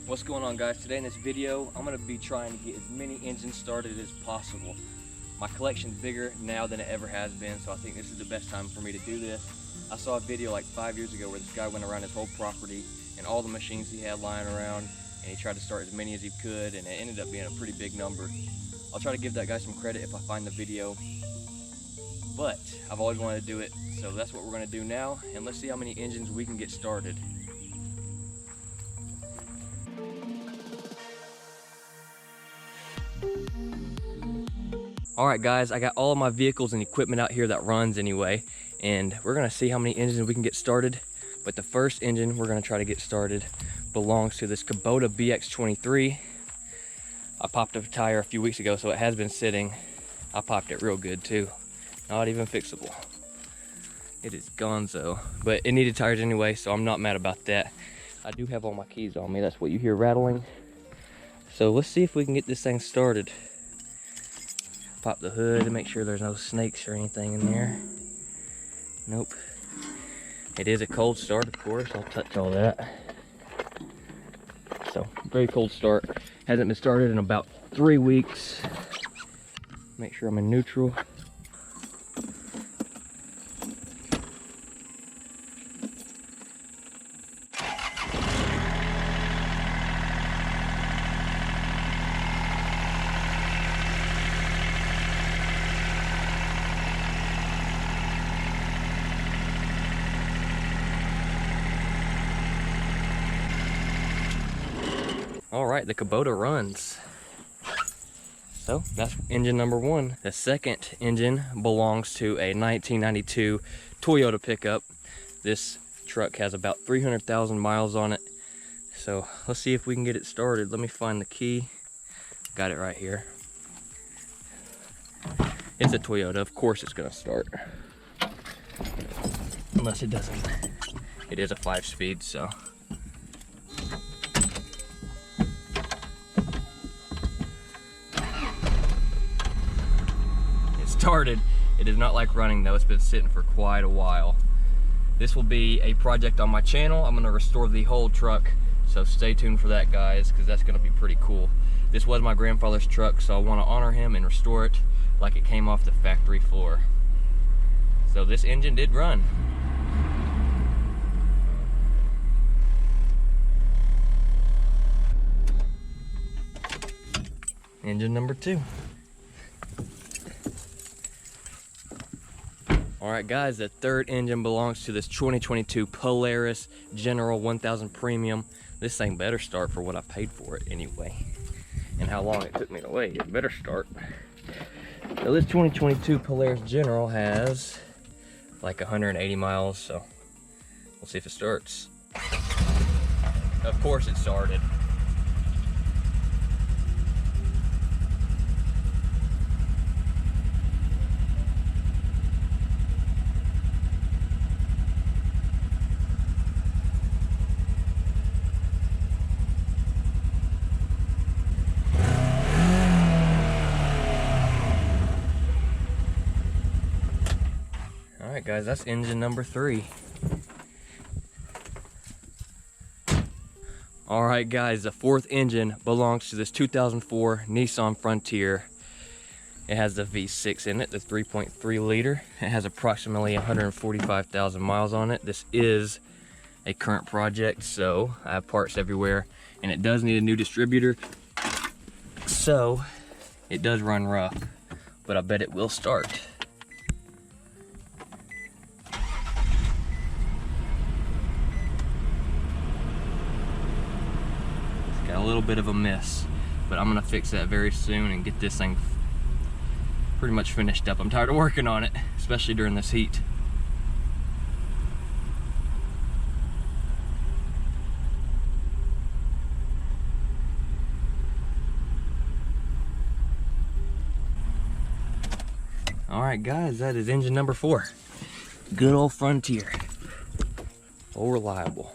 What's going on, guys? Today in this video I'm going to be trying to get as many engines started as possible. My collection's bigger now than it ever has been, so I think this is the best time for me to do this. I saw a video like 5 years ago where this guy went around his whole property and all the machines he had lying around, and he tried to start as many as he could, and it ended up being a pretty big number. I'll try to give that guy some credit if I find the video, but I've always wanted to do it, so that's what we're going to do now, and let's see how many engines we can get started. Alright guys, I got all of my vehicles and equipment out here that runs anyway, and we're going to see how many engines we can get started. But the first engine we're going to try to get started belongs to this Kubota BX23. I popped a tire a few weeks ago, so it has been sitting. I popped it real good too. Not even fixable. It is gonzo, but it needed tires anyway, so I'm not mad about that. I do have all my keys on me. That's what you hear rattling. So let's see if we can get this thing started. Pop the hood to make sure there's no snakes or anything in there. Nope. It is a cold start, of course. I'll touch all that. So, very cold start. Hasn't been started in about 3 weeks. Make sure I'm in neutral. All right, the Kubota runs. So that's engine number one. The second engine belongs to a 1992 Toyota pickup. This truck has about 300,000 miles on it. So let's see if we can get it started. Let me find the key. Got it right here. It's a Toyota, of course it's gonna start. Unless it doesn't. It is a 5-speed, so. Started. It is not like running though. It's been sitting for quite a while. This will be a project on my channel. I'm going to restore the whole truck, so stay tuned for that, guys, because that's going to be pretty cool. This was my grandfather's truck, so I want to honor him and restore it like it came off the factory floor. So this engine did run. Engine number two. Alright guys, the third engine belongs to this 2022 Polaris General 1000 Premium. This thing better start for what I paid for it anyway. And how long it took me to wait, it better start. So this 2022 Polaris General has like 180 miles, so we'll see if it starts. Of course it started. Alright guys, that's engine number three. Alright guys, the fourth engine belongs to this 2004 Nissan Frontier. It has the V6 in it, the 3.3 liter. It has approximately 145,000 miles on it. This is a current project, so I have parts everywhere, and it does need a new distributor. So it does run rough, but I bet it will start. A little bit of a mess, but I'm gonna fix that very soon and get this thing pretty much finished up. I'm tired of working on it, especially during this heat. All right guys, that is engine number four. Good old Frontier. So reliable.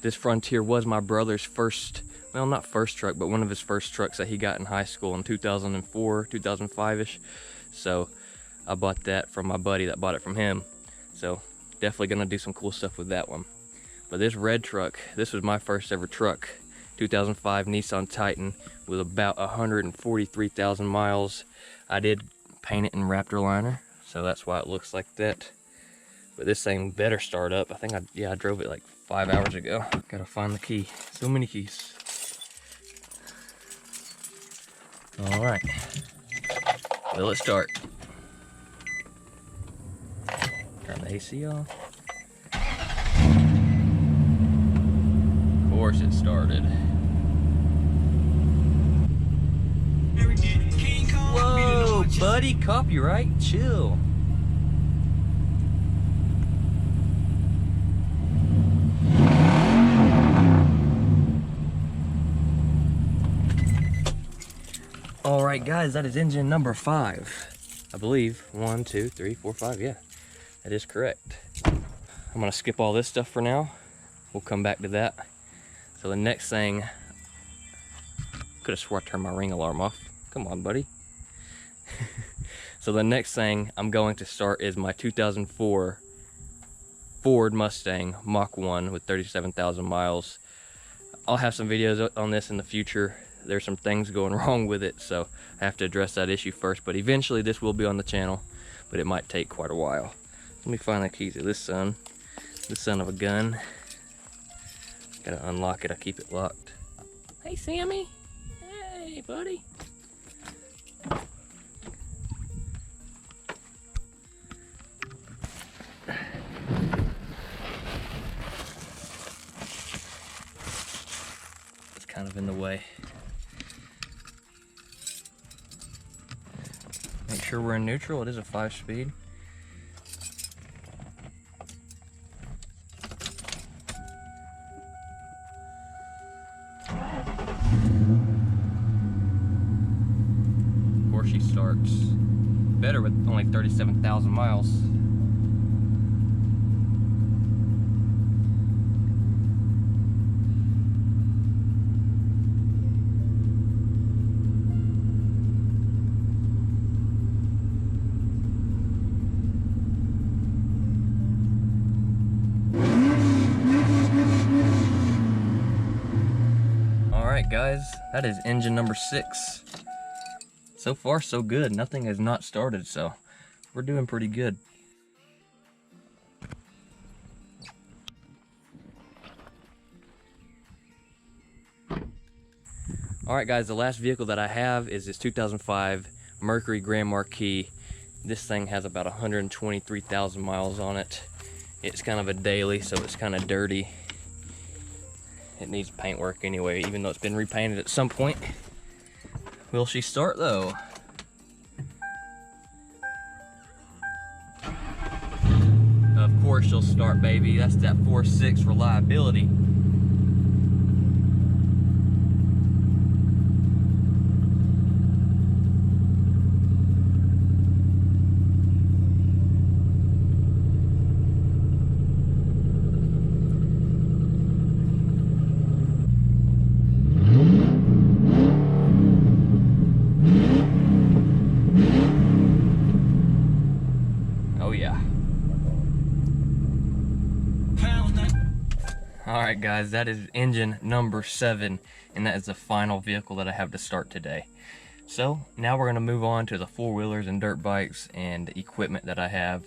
This Frontier was my brother's first, well, not first truck, but one of his first trucks that he got in high school in 2004, 2005-ish. So I bought that from my buddy that bought it from him. So definitely gonna do some cool stuff with that one. But this red truck, this was my first ever truck. 2005 Nissan Titan with about 143,000 miles. I did paint it in Raptor liner, so that's why it looks like that. But this thing better start up. I think I drove it like 5 hours ago. Gotta find the key. So many keys. All right, will it start? Turn the AC off. Of course it started. Whoa, buddy, copyright, chill. All right, guys, that is engine number 5. I believe 1, 2, 3, 4, 5. Yeah, that is correct. I'm gonna skip all this stuff for now. We'll come back to that. So the next thing, could have swore I turned my ring alarm off. Come on, buddy. So the next thing I'm going to start is my 2004 Ford Mustang Mach 1 with 37,000 miles. I'll have some videos on this in the future. There's some things going wrong with it, so I have to address that issue first, but eventually this will be on the channel, but it might take quite a while. Let me find the keys to this son of a gun. Gotta unlock it, I keep it locked. Hey, Sammy. Hey, buddy. It's kind of in the way. Make sure we're in neutral. It is a 5-speed. Of course, she starts better with only 37,000 miles. Guys, that is engine number 6. So far so good. Nothing has not started, so we're doing pretty good. Alright guys, the last vehicle that I have is this 2005 Mercury Grand Marquis. This thing has about 123,000 miles on it. It's kind of a daily, so it's kind of dirty. It needs paint work anyway, even though it's been repainted at some point. Will she start though? Of course she'll start, baby. That's that 4.6 reliability. Alright guys, that is engine number 7, and that is the final vehicle that I have to start today. So now we're going to move on to the 4-wheelers and dirt bikes and equipment that I have,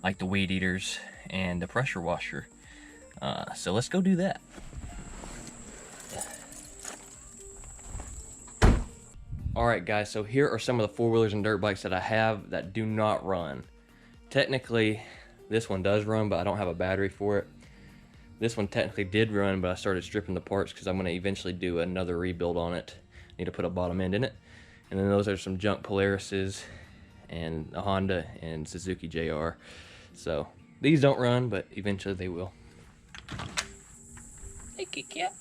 like the weed eaters and the pressure washer. So let's go do that. Alright guys, so here are some of the 4-wheelers and dirt bikes that I have that do not run. Technically, this one does run, but I don't have a battery for it. This one technically did run, but I started stripping the parts because I'm going to eventually do another rebuild on it. Need to put a bottom end in it. And then those are some junk Polarises and a Honda and Suzuki JR. So these don't run, but eventually they will. Hey, Kit Kat.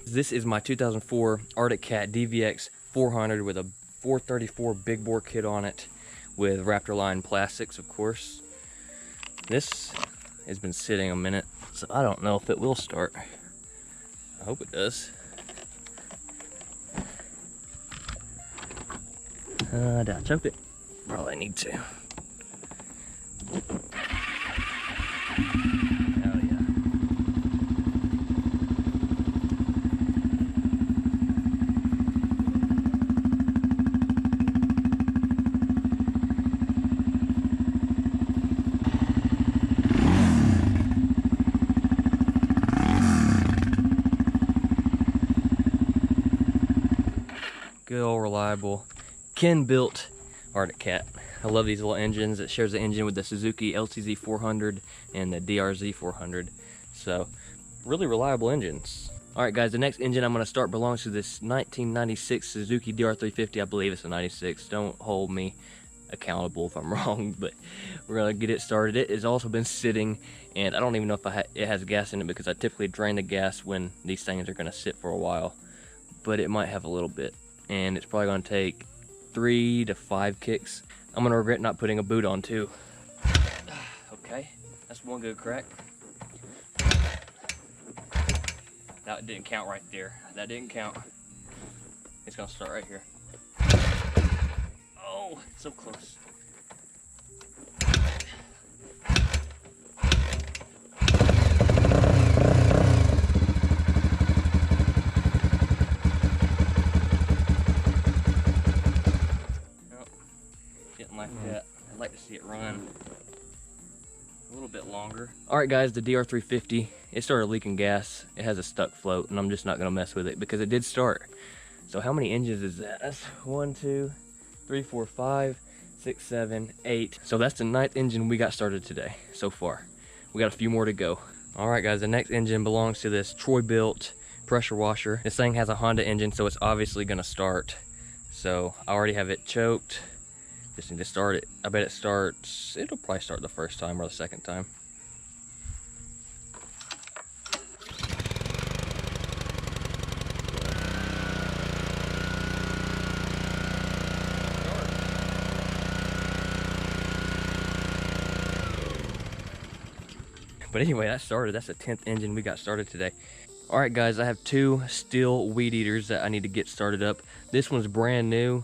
This is my 2004 Arctic Cat DVX440 with a 434 big bore kit on it with Raptor line plastics, of course. This has been sitting a minute, so I don't know if it will start. I hope it does. Did I choke it? Probably need to. Hell yeah. good old reliable Ken built Arctic Cat. I love these little engines. It shares the engine with the Suzuki LTZ450 and the DRZ450. So really reliable engines. All right guys, the next engine I'm going to start belongs to this 1996 Suzuki DR350. I believe it's a 96. Don't hold me accountable if I'm wrong, but we're going to get it started. It has also been sitting, and I don't even know if it has gas in it, because I typically drain the gas when these things are going to sit for a while, but it might have a little bit, and it's probably going to take 3 to 5 kicks. I'm going to regret not putting a boot on too. Okay, that's one good crack. That didn't count right there. That didn't count. It's gonna start right here. Oh, so close. Nope, didn't like that. I'd like to see it run a little bit longer. All right guys, the DR350, it started leaking gas. It has a stuck float, and I'm just not gonna mess with it because it did start. So how many engines is that? That's 1, 2, 3, 4, 5, 6, 7, 8. So that's the 9th engine we got started today so far. We got a few more to go. All right guys, the next engine belongs to this Troy built pressure washer. This thing has a Honda engine, so it's obviously gonna start. So I already have it choked. Just need to start it. I bet it starts, it'll probably start the first time or the second time. But anyway, that started. That's the 10th engine we got started today. All right guys, I have 2 steel weed eaters that I need to get started up. This one's brand new.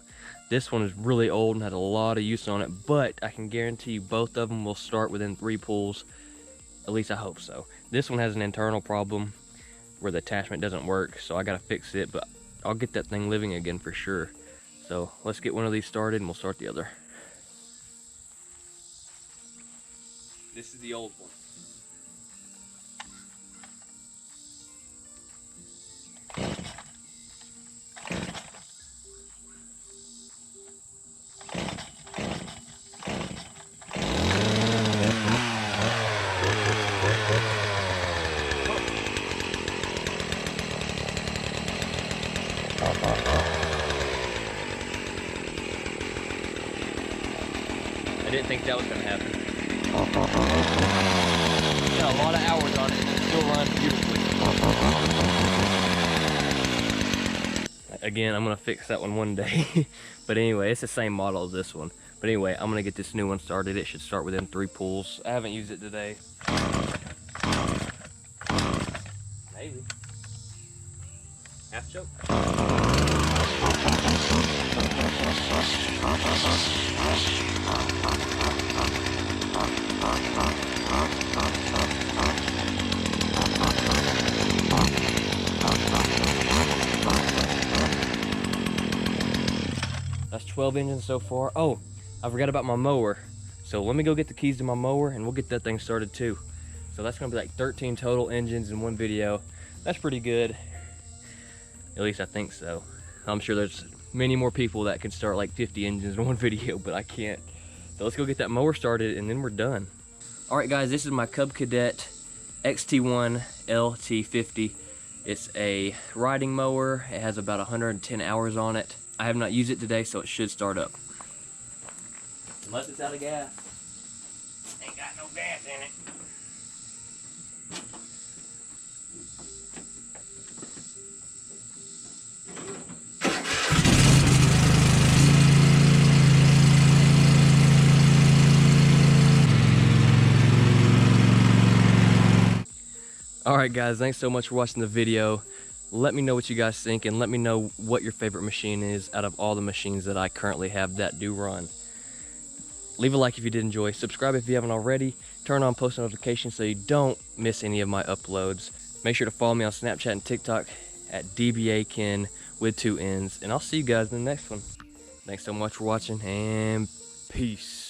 This one is really old and had a lot of use on it, but I can guarantee you both of them will start within 3 pulls. At least I hope so. This one has an internal problem where the attachment doesn't work, so I gotta fix it, but I'll get that thing living again for sure. So let's get one of these started and we'll start the other. This is the old one. I didn't think that was going to happen. Got a lot of hours on it and it still runs beautifully. Again, I'm going to fix that one day. But anyway, it's the same model as this one. But anyway, I'm going to get this new one started. It should start within 3 pulls. I haven't used it today. Maybe. Half choke. That's 12 engines so far. Oh, I forgot about my mower. So let me go get the keys to my mower and we'll get that thing started too. So that's gonna be like 13 total engines in one video. That's pretty good. At least I think so. I'm sure there's many more people that can start like 50 engines in one video, but I can't. So let's go get that mower started and then we're done. All right guys, this is my Cub Cadet XT1 LT50. It's a riding mower. It has about 110 hours on it. I have not used it today, so it should start up. Unless it's out of gas. Ain't got no gas in it. Alright guys, thanks so much for watching the video. Let me know what you guys think and let me know what your favorite machine is out of all the machines that I currently have that do run. Leave a like if you did enjoy, subscribe if you haven't already, turn on post notifications so you don't miss any of my uploads. Make sure to follow me on Snapchat and TikTok at DBAKen with 2 N's, and I'll see you guys in the next one. Thanks so much for watching and peace.